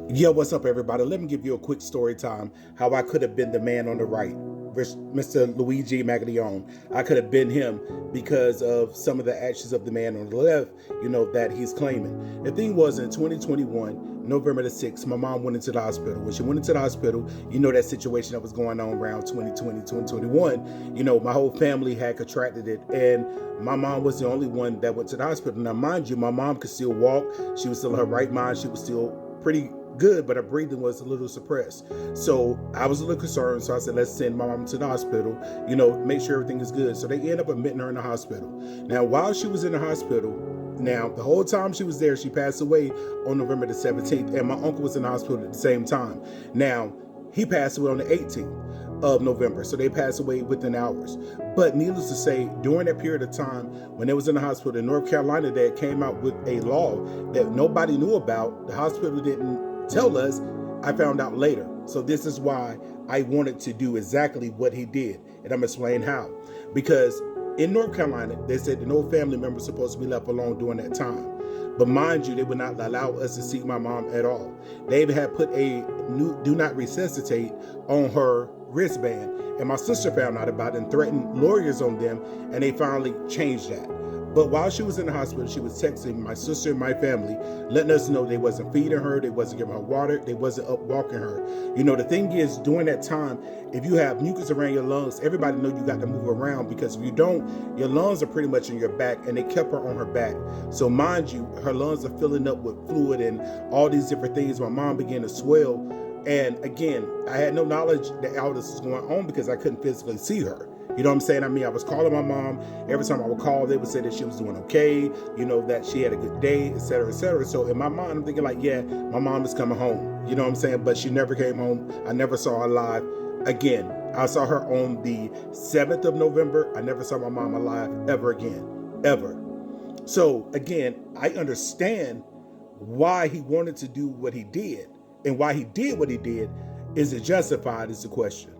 Yo, what's up, everybody? Let me give you a quick story time how I could have been the man on the right, Mr. Luigi Mangione. I could have been him because of some of the actions of the man on the left, that he's claiming. The thing was, in 2021, November the 6th, my mom went into the hospital. When she went into the hospital, that situation that was going on around 2020, 2021, my whole family had contracted it, and my mom was the only one that went to the hospital. Now, mind you, my mom could still walk. She was still in her right mind. She was still pretty good, but her breathing was a little suppressed. So I was a little concerned. So I said, let's send my mom to the hospital, make sure everything is good. So they end up admitting her in the hospital. Now, while she was in the hospital, the whole time she was there, she passed away on November the 17th, and my uncle was in the hospital at the same time. Now, he passed away on the 18th of November, so they passed away within hours. But needless to say, during that period of time when they was in the hospital in North Carolina, that came out with a law that nobody knew about. The hospital didn't tell us. I found out later. So this is why I wanted to do exactly what he did, and I'm explaining how. Because in North Carolina, they said that no family member was supposed to be left alone during that time. But mind you, they would not allow us to see my mom at all. They even had put a new do not resuscitate on her wristband, and my sister found out about it and threatened lawyers on them, and they finally changed that. But while she was in the hospital, she was texting my sister and my family, letting us know they wasn't feeding her, they wasn't giving her water, they wasn't up walking her. The thing is, during that time, if you have mucus around your lungs, everybody know you got to move around, because if you don't, your lungs are pretty much in your back, and they kept her on her back. So mind you, her lungs are filling up with fluid and all these different things. My mom began to swell. And again, I had no knowledge that all this was going on because I couldn't physically see her. You know what I'm saying? I was calling my mom. Every time I would call, they would say that she was doing okay, that she had a good day, et cetera, et cetera. So in my mind, I'm thinking like, yeah, my mom is coming home. You know what I'm saying? But she never came home. I never saw her alive again. I saw her on the 7th of November. I never saw my mom alive ever again, ever. So again, I understand why he wanted to do what he did, and why he did what he did. Is it justified is the question.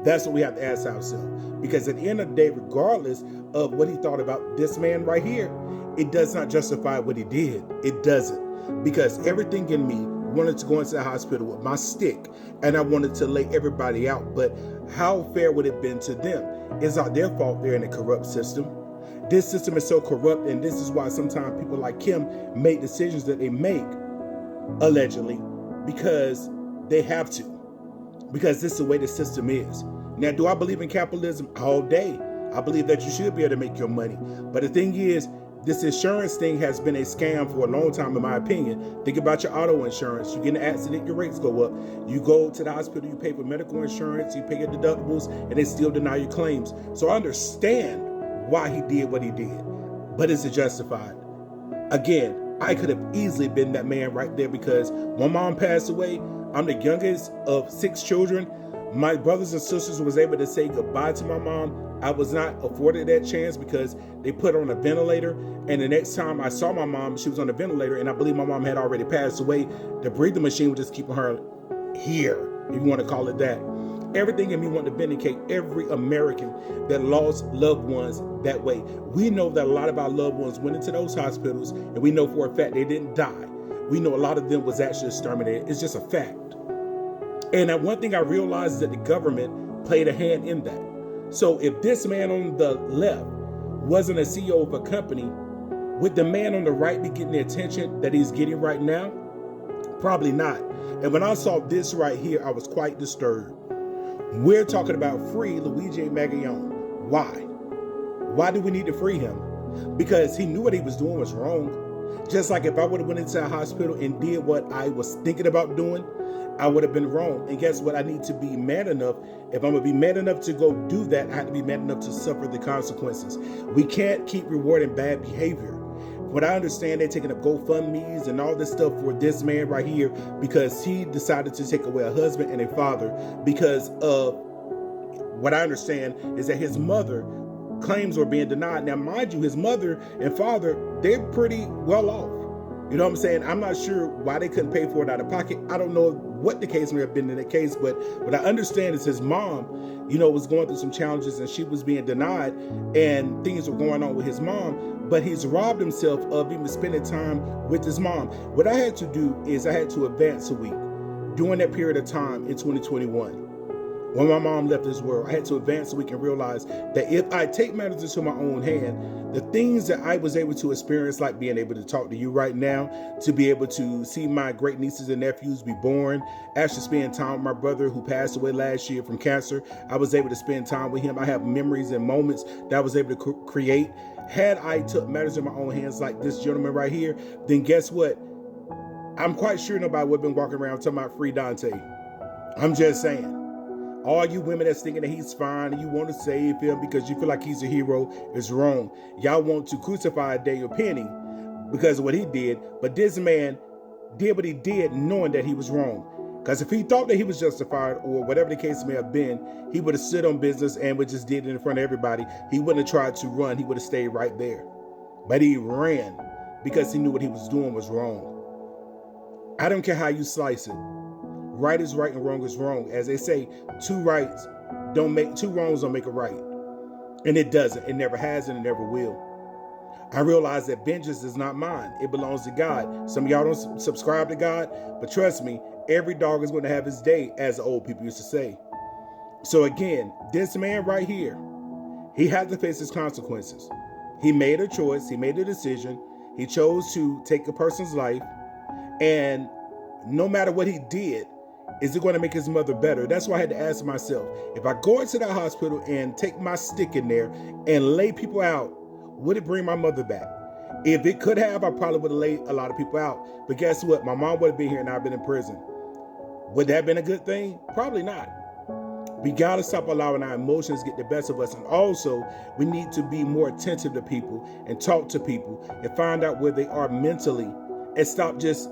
That's what we have to ask ourselves. Because at the end of the day, regardless of what he thought about this man right here, it does not justify what he did. It doesn't. Because everything in me wanted to go into the hospital with my stick, and I wanted to lay everybody out. But how fair would it have been to them? It's not their fault they're in a corrupt system. This system is so corrupt, and this is why sometimes people like him make decisions that they make, allegedly, because they have to. Because this is the way the system is. Now, do I believe in capitalism? All day. I believe that you should be able to make your money. But the thing is, this insurance thing has been a scam for a long time, in my opinion. Think about your auto insurance. You get in an accident, your rates go up. You go to the hospital, you pay for medical insurance, you pay your deductibles, and they still deny your claims. So I understand why he did what he did. But is it justified? Again, I could have easily been that man right there, because when mom passed away, I'm the youngest of 6 children. My brothers and sisters was able to say goodbye to my mom. I was not afforded that chance because they put her on a ventilator. And the next time I saw my mom, she was on the ventilator, and I believe my mom had already passed away. The breathing machine was just keeping her here, if you want to call it that. Everything in me wanted to vindicate every American that lost loved ones that way. We know that a lot of our loved ones went into those hospitals, and we know for a fact they didn't die. We know a lot of them was actually exterminated. It's just a fact. And one thing I realized is that the government played a hand in that. So if this man on the left wasn't a CEO of a company, would the man on the right be getting the attention that he's getting right now? Probably not. And when I saw this right here, I was quite disturbed. We're talking about free Luigi Mangione. Why? Why do we need to free him? Because he knew what he was doing was wrong. Just like if I would have went into a hospital and did what I was thinking about doing, I would have been wrong. And guess what? I need to be man enough. If I'm going to be man enough to go do that, I have to be man enough to suffer the consequences. We can't keep rewarding bad behavior. What I understand, they're taking up GoFundMes and all this stuff for this man right here because he decided to take away a husband and a father, because of what I understand is that his mother claims were being denied. Now, mind you, his mother and father, they're pretty well off. You know what I'm saying? I'm not sure why they couldn't pay for it out of pocket. I don't know what the case may have been in that case, but what I understand is his mom, was going through some challenges and she was being denied and things were going on with his mom. but he's robbed himself of even spending time with his mom. What I had to do is I had to advance a week during that period of time in 2021. When my mom left this world, I had to advance a week and realize that if I take matters into my own hand, the things that I was able to experience, like being able to talk to you right now, to be able to see my great nieces and nephews be born, actually spend time with my brother who passed away last year from cancer, I was able to spend time with him. I have memories and moments that I was able to create. Had I took matters in my own hands like this gentleman right here, then guess what? I'm quite sure nobody would have been walking around talking about free Dante. I'm just saying. All you women that's thinking that he's fine and you want to save him because you feel like he's a hero is wrong. Y'all want to crucify Daniel Penny because of what he did, but this man did what he did knowing that he was wrong. Because if he thought that he was justified or whatever the case may have been, he would have stood on business and would just did it in front of everybody. He wouldn't have tried to run. He would have stayed right there. But he ran because he knew what he was doing was wrong. I don't care how you slice it. Right is right and wrong is wrong. As they say, two wrongs don't make a right. And it doesn't. It never has and it never will. I realize that vengeance is not mine. It belongs to God. Some of y'all don't subscribe to God, but trust me, every dog is going to have his day, as the old people used to say. So again, this man right here, he had to face his consequences. He made a choice. He made a decision. He chose to take a person's life. And no matter what he did, is it going to make his mother better? That's why I had to ask myself, if I go into that hospital and take my stick in there and lay people out, would it bring my mother back? If it could have, I probably would have laid a lot of people out. But guess what? My mom would have been here and I've been in prison. Would that have been a good thing? Probably not. We got to stop allowing our emotions get the best of us. And also, we need to be more attentive to people and talk to people and find out where they are mentally and stop just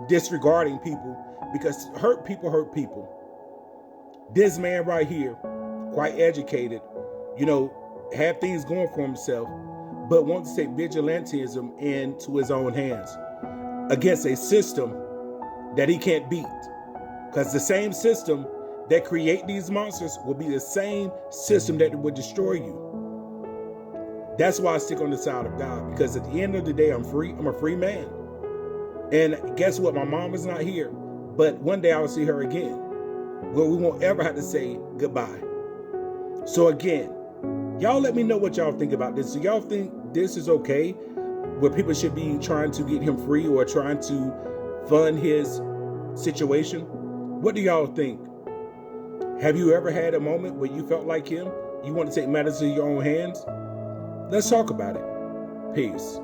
disregarding people, because hurt people hurt people. This man right here, quite educated, had things going for himself, but wants to take vigilantism into his own hands against a system that he can't beat. Because the same system that create these monsters will be the same system that would destroy you. That's why I stick on the side of God, because at the end of the day, I'm free. I'm a free man. And guess what? My mom is not here, but one day I will see her again, where we won't ever have to say goodbye. So again, y'all let me know what y'all think about this. Do y'all think this is okay, where people should be trying to get him free or trying to fund his situation? What do y'all think? Have you ever had a moment where you felt like him? You want to take matters in your own hands? Let's talk about it. Peace.